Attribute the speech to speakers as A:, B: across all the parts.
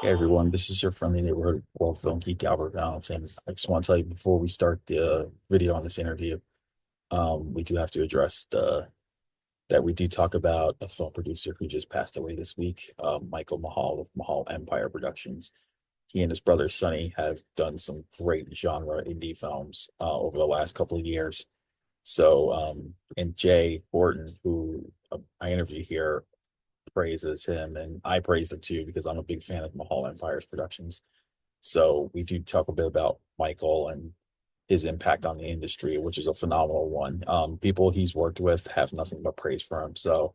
A: Hey everyone, this is your friendly neighborhood world film geek Albert Valentine. I just want to tell you before we start the video on this interview, we do have to address that we do talk about a film producer who just passed away this week, Michael Mahal of Mahal Empire Productions. He and his brother Sonny have done some great genre indie films over the last couple of years. And Jay Horton, who I interview here, praises him, and I praise him too because I'm a big fan of Mahal Empire's productions. So we do talk a bit about Michael and his impact on the industry, which is a phenomenal one. People he's worked with have nothing but praise for him. So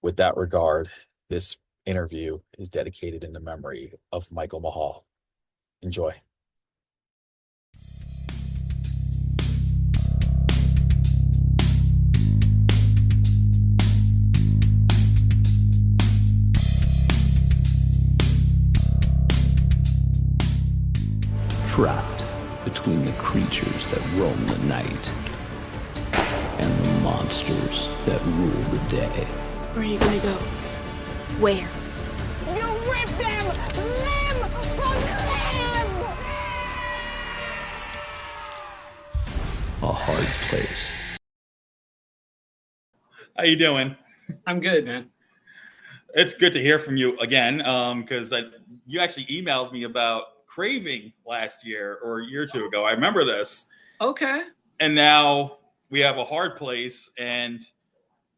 A: with that regard, this interview is dedicated in the memory of Michael Mahal. Enjoy.
B: Trapped between the creatures that roam the night and the monsters that rule the day.
C: Where are you gonna go? Where?
D: You ripped them limb from limb!
B: A hard place.
E: How you doing?
F: I'm good, man.
E: It's good to hear from you again, because you actually emailed me about Craving last year or a year or two ago. I remember this.
F: Okay.
E: And now we have A Hard Place, and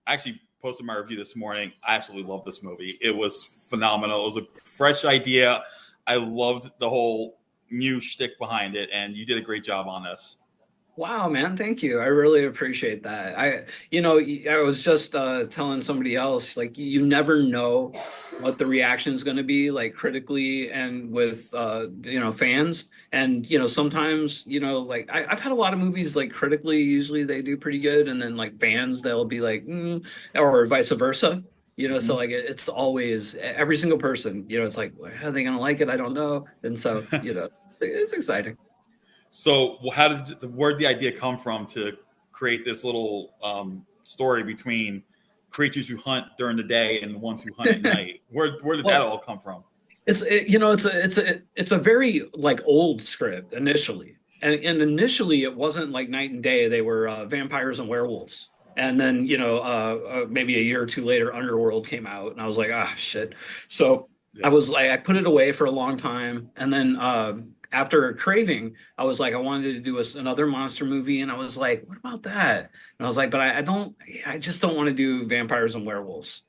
E: I actually posted my review this morning. I absolutely love this movie. It was phenomenal. It was a fresh idea. I loved the whole new shtick behind it, and you did a great job on this.
F: Wow, man. Thank you. I really appreciate that. I was just telling somebody else, like, you never know what the reaction is going to be, like, critically and with, fans. And, sometimes, like, I've had a lot of movies, like, critically, usually they do pretty good. And then, like, fans, they'll be like, or vice versa. So like it's always every single person, it's like, are they going to like it? I don't know. And so, it's exciting.
E: So, where did the idea come from to create this little story between creatures who hunt during the day and the ones who hunt at night? Where did that
F: Well,
E: all come from?
F: it's a very like old script initially, and initially it wasn't like night and day. They were vampires and werewolves, and then maybe a year or two later, Underworld came out, and I was like, ah, shit. So
E: Yeah.
F: I was like, I put it away for a long time, and then after Craving, I was like, I wanted to do another monster movie, and I was like, what about that? And I was like, but I just don't want to do vampires and werewolves.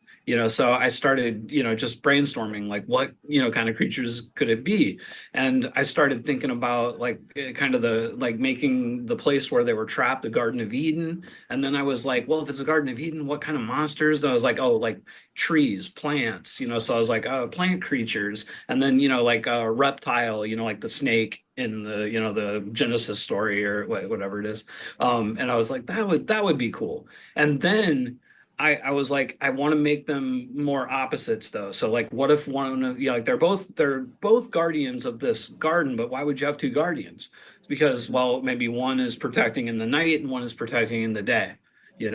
F: So I started, just brainstorming like what, kind of creatures could it be? And I started thinking about like kind of the like making the place where they were trapped, the Garden of Eden. And then I was like, well, if it's a Garden of Eden, what kind of monsters? And I was like, oh, like trees, plants, so I was like, oh, plant creatures. And then, like a reptile, like the snake in the, the Genesis story or whatever it is. And I was like, that would be cool. And then I was like, I want to make them more opposites though. So like, what if one of, like they're both guardians of this garden, but why would you have two guardians? It's because, well, maybe one is protecting in the night and one is protecting in the day.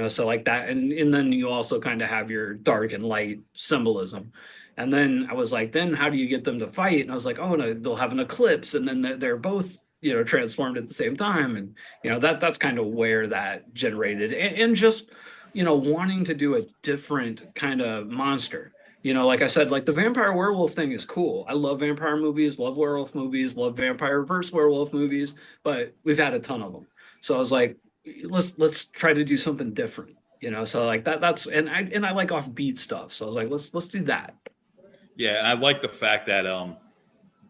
F: So like that, and then you also kind of have your dark and light symbolism. And then I was like, then how do you get them to fight? And I was like, oh no, they'll have an eclipse, and then they're both transformed at the same time, and that's kind of where that generated, and just wanting to do a different kind of monster. Like I said, like the vampire werewolf thing is cool. I love vampire movies, love werewolf movies, love vampire versus werewolf movies, but we've had a ton of them. So I was like, let's try to do something different. So like that's and I like offbeat stuff. So I was like, let's do that.
E: Yeah, and I like the fact that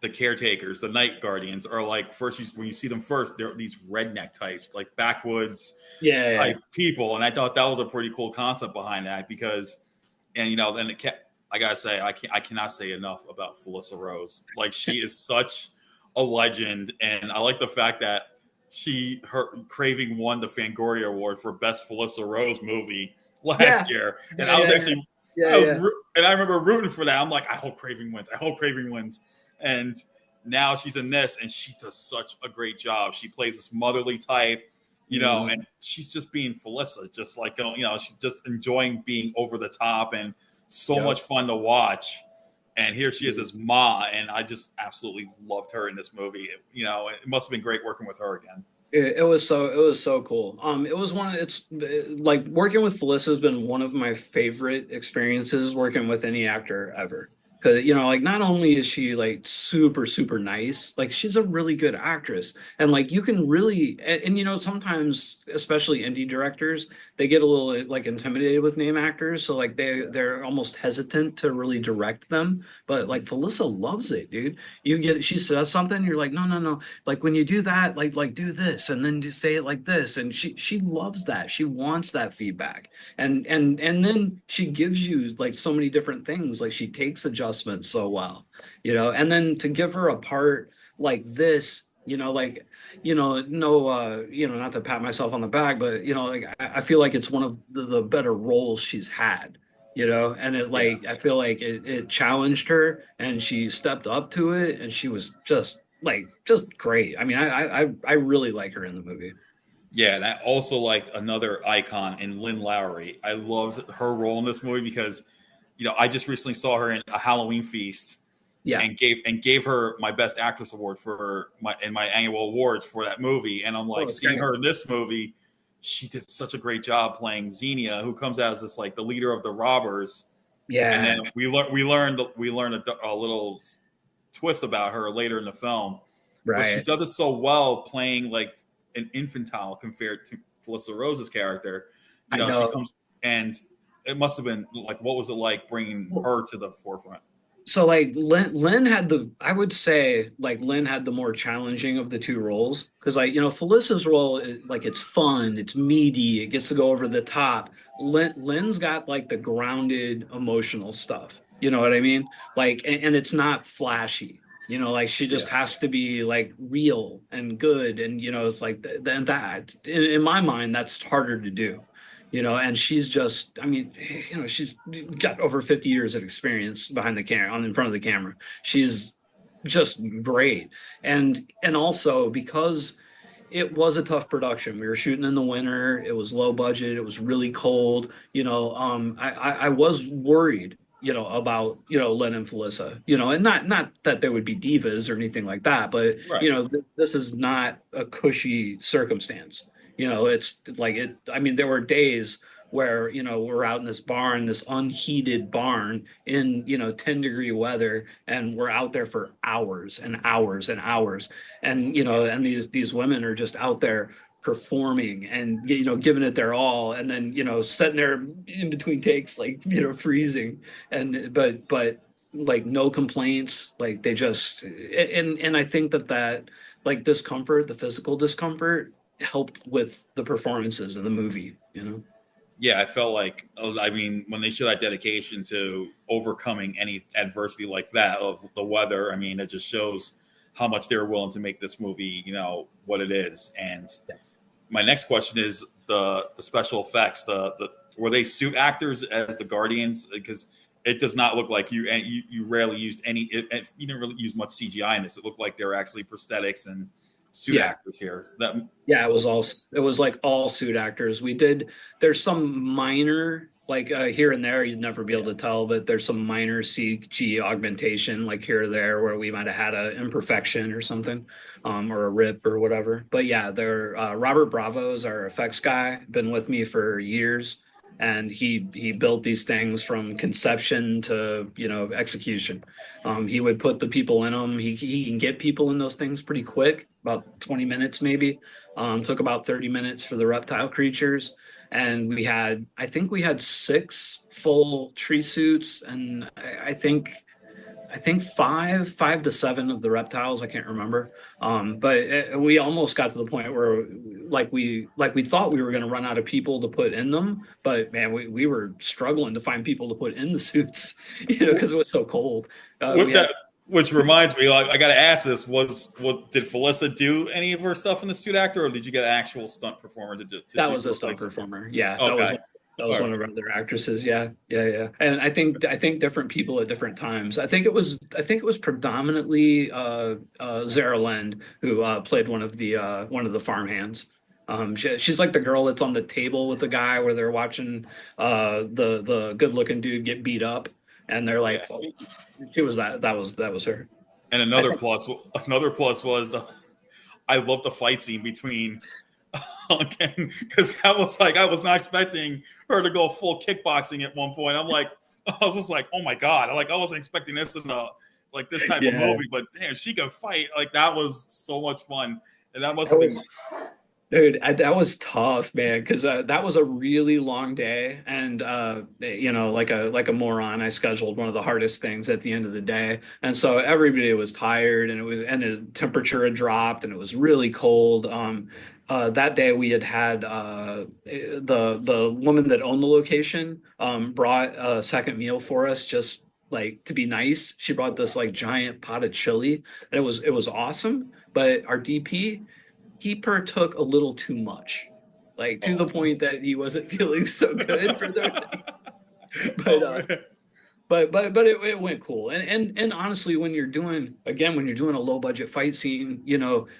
E: the caretakers, the night guardians, are like when you see them first, they're these redneck types, like backwoods
F: Yeah,
E: type people, and I thought that was a pretty cool concept behind that because, and then it kept. I gotta say, I cannot say enough about Felissa Rose. Like she is such a legend, and I like the fact that her Craving won the Fangoria Award for Best Felissa Rose movie
F: yeah,
E: last year, and
F: yeah,
E: I was
F: yeah,
E: actually
F: yeah,
E: I was
F: yeah.
E: and I remember rooting for that. I'm like, I hope Craving wins. I hope Craving wins. And now she's in this, and she does such a great job. She plays this motherly type,
F: Mhm.
E: and she's just being Felissa, just like she's just enjoying being over the top and so
F: Yep.
E: much fun to watch. And here she is as Ma, and I just absolutely loved her in this movie. You know, it must have been great working with her again.
F: It was so cool. It was one of it's like working with Felissa has been one of my favorite experiences working with any actor ever. Because like not only is she like super super nice, like she's a really good actress, and like you can really and sometimes especially indie directors they get a little like intimidated with name actors, so like they're almost hesitant to really direct them. But like Felissa loves it, dude. She says something, you're like, no, no, no, like when you do that, like do this and then you say it like this, and she loves that. She wants that feedback, and then she gives you like so many different things. Like she takes adjustments so well, and then to give her a part like this, like no not to pat myself on the back, but like I feel like it's one of the better roles she's had, and it
E: Yeah.
F: like I feel like it challenged her and she stepped up to it and she was just great. I mean, I really like her in the movie.
E: Yeah, and I also liked another icon in Lynn Lowry. I loved her role in this movie because, I just recently saw her in A Halloween Feast
F: Yeah.
E: and gave her my Best Actress award for my annual awards for that movie. And I'm like,
F: it's
E: seeing
F: great.
E: her in this movie, she did such a great job playing Xenia, who comes out as this like the leader of the robbers. And
F: Yeah.
E: then we learned a little twist about her later in the film, but she
F: Right.
E: does it so well playing like an infantile compared to Felissa Rose's character.
F: I
E: She
F: know.
E: comes, and it must have been like, what was it like bringing her to the forefront?
F: So like Lynn had I would say like Lynn had the more challenging of the two roles, because like Felissa's role like it's fun, it's meaty, it gets to go over the top. Lynn's got like the grounded emotional stuff. You know what I mean? Like and it's not flashy. Like she just
E: Yeah,
F: has to be like real and good, and it's like then that in my mind that's harder to do. And she's just, I mean, she's got over 50 years of experience behind the camera, in front of the camera. She's just great. And also because it was a tough production. We were shooting in the winter. It was low budget. It was really cold. I was worried, about, Lynn and Felissa, and not that they would be divas or anything like that, but
E: right.
F: this is not a cushy circumstance. It's like I mean, there were days where, we're out in this barn, this unheated barn in, 10-degree weather, and we're out there for hours and hours and hours. And, and these women are just out there performing and, giving it their all. And then, sitting there in between takes, like, freezing. But like no complaints, like they just, and I think that like discomfort, the physical discomfort helped with the performances in the movie.
E: Yeah, I felt like, I mean, when they show that dedication to overcoming any adversity like that of the weather, I mean, it just shows how much they were willing to make this movie, what it is. And my next question is the special effects. The were they suit actors as the Guardians? Because it does not look like you rarely used any. You didn't really use much CGI in this. It looked like they were actually prosthetics and suit
F: Yeah.
E: actors here.
F: It was like all suit actors. There's some minor like here and there you'd never be able to tell, but there's some minor CG augmentation like here or there where we might have had an imperfection or something, or a rip or whatever. But yeah, they're Robert Bravo is our effects guy, been with me for years, and he built these things from conception to execution. He would put the people in them. He can get people in those things pretty quick, about 20 minutes maybe. Took about 30 minutes for the reptile creatures, and I think we had 6 full tree suits, and I think five to 7 of the reptiles. I can't remember. But we almost got to the point where we thought we were going to run out of people to put in them. But man, we were struggling to find people to put in the suits, because it was so cold.
E: Which reminds me, I got to ask this: did Felissa do any of her stuff in the suit actor, or did you get an actual stunt performer to do?
F: That was a stunt performer. Yeah,
E: okay.
F: That was one of our other actresses. Yeah. And I think different people at different times. I think it was predominantly Zara Lend who played one of the farmhands. She's like the girl that's on the table with the guy where they're watching the good looking dude get beat up. and they're like,
E: Yeah.
F: oh, she was that was her.
E: And
F: I think,
E: another plus was I love the fight scene between because that was like I was not expecting her to go full kickboxing at one point. I was just like, oh my god, I wasn't expecting this in a like this type of
F: yeah,
E: movie, but damn, she can fight. Like that was so much fun, and that must
F: that
E: have been
F: was dude, that was tough, man, because that was a really long day, and like a moron, I scheduled one of the hardest things at the end of the day, and so everybody was tired, and the temperature had dropped, and it was really cold. That day we had the woman that owned the location brought a second meal for us, just like to be nice. She brought this like giant pot of chili, and it was awesome. But our DP, he partook a little too much, like to the
E: oh,
F: point that he wasn't feeling so good for the but
E: oh man.
F: it went cool. And honestly, when you're doing a low budget fight scene,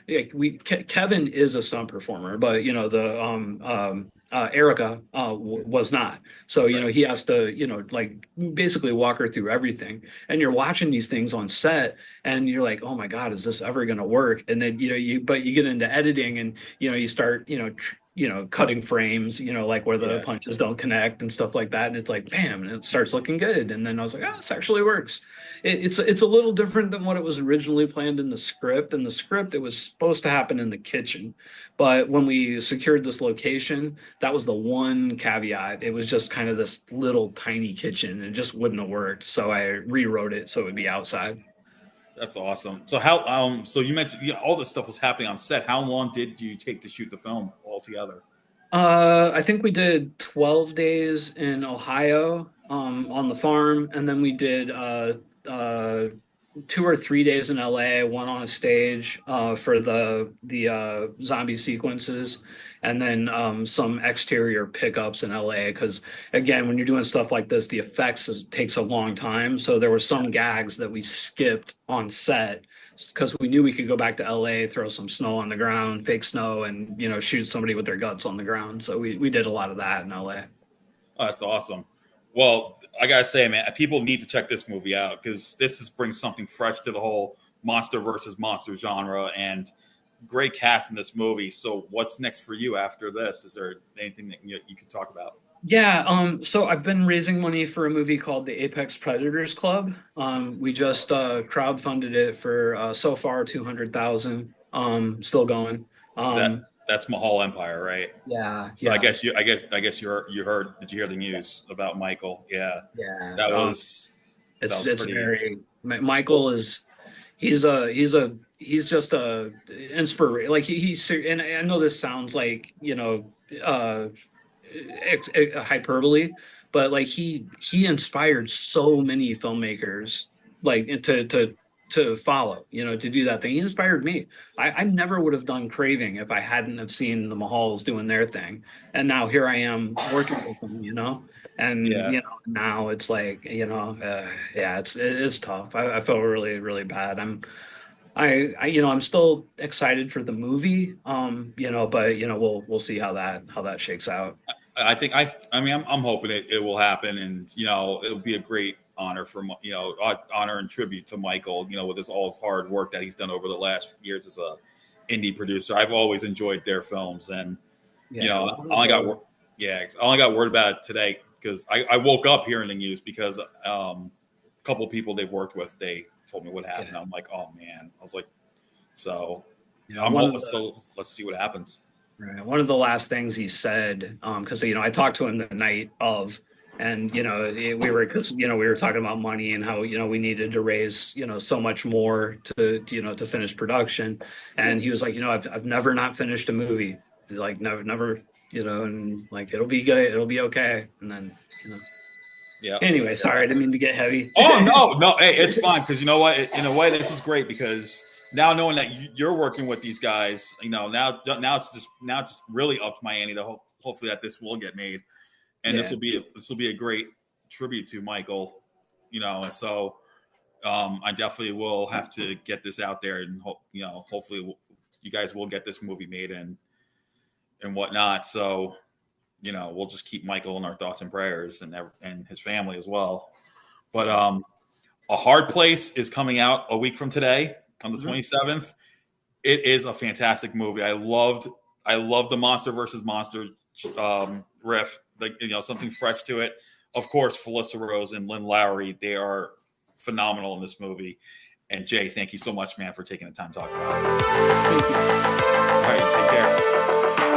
F: like Kevin is a stunt performer, but the Erica was not. So
E: Right.
F: he has to like basically walk her through everything. And you're watching these things on set, and you're like, oh my God, is this ever going to work? And then you get into editing, and you start cutting frames, like where the
E: Yeah.
F: punches don't connect and stuff like that. And it's like, bam, and it starts looking good. And then I was like, oh, this actually works. It's a little different than what it was originally planned in the script. In the script, it was supposed to happen in the kitchen. But when we secured this location, that was the one caveat. It was just kind of this little tiny kitchen. It just wouldn't have worked. So I rewrote it so it would be outside.
E: That's awesome. So how so you mentioned all this stuff was happening on set. How long did you take to shoot the film altogether?
F: I think we did 12 days in Ohio, on the farm, and then we did 2 or 3 days in LA, one on a stage for the zombie sequences, and then some exterior pickups in LA. Because again, when you're doing stuff like this, the takes a long time. So there were some gags that we skipped on set because we knew we could go back to LA, throw some snow on the ground, fake snow, and shoot somebody with their guts on the ground. So we did a lot of that in LA.
E: Oh, that's awesome. Well, I gotta say, man, people need to check this movie out because brings something fresh to the whole monster versus monster genre, and great cast in this movie. So, what's next for you after this? Is there anything that you can talk about?
F: Yeah, so I've been raising money for a movie called the Apex Predators Club. We just crowdfunded it for so far 200,000. Still going.
E: Is that
F: Um,
E: that's Mahal Empire, right?
F: yeah,
E: So
F: yeah,
E: I guess you heard. Did you hear the news about Michael? Yeah,
F: yeah.
E: that was that was
F: It's
E: pretty.
F: very Michael is he's just a inspiration. Like he's, and I know this sounds like uh hyperbole, but like he inspired so many filmmakers, like to follow, to do that thing. He inspired me. I never would have done Craving if I hadn't have seen the Mahals doing their thing, and now here I am working with them. And
E: Yeah,
F: now it's like yeah, it's tough. I feel really really bad. I'm still excited for the movie, but we'll see how that shakes out.
E: I think I mean I'm hoping it will happen, and it'll be a great honor for honor and tribute to Michael. With all his hard work that he's done over the last years as a indie producer. I've always enjoyed their films, and
F: Yeah,
E: I only got I only got word about it today because I woke up hearing the news because a couple of people they've worked with they told me what happened.
F: yeah,
E: I'm like, oh man, I was like, so
F: yeah.
E: I'm hoping. So let's see what happens.
F: Right, one of the last things he said, because I talked to him the night of, and because we were talking about money and how we needed to raise so much more to finish production, and he was like, I've never not finished a movie, like never, and like it'll be good, it'll be okay, and then
E: Yeah.
F: anyway, sorry, I didn't mean to get heavy.
E: Oh no, hey, it's fine because you know what? In a way, this is great because now knowing that you're working with these guys, now it's just really up to my ante to hopefully that this will get made, and
F: Yeah,
E: this will be a great tribute to Michael, and so I definitely will have to get this out there, and hopefully you guys will get this movie made and whatnot. So we'll just keep Michael in our thoughts and prayers and his family as well. But A Hard Place is coming out a week from today on the 27th. It is a fantastic movie. I loved the monster versus monster riff, like, you know, something fresh to it. Of course, Felissa Rose and Lynn Lowry, they are phenomenal in this movie. And Jay, thank you so much, man, for taking the time to talk about it.
F: Thank you.
E: All right, take care.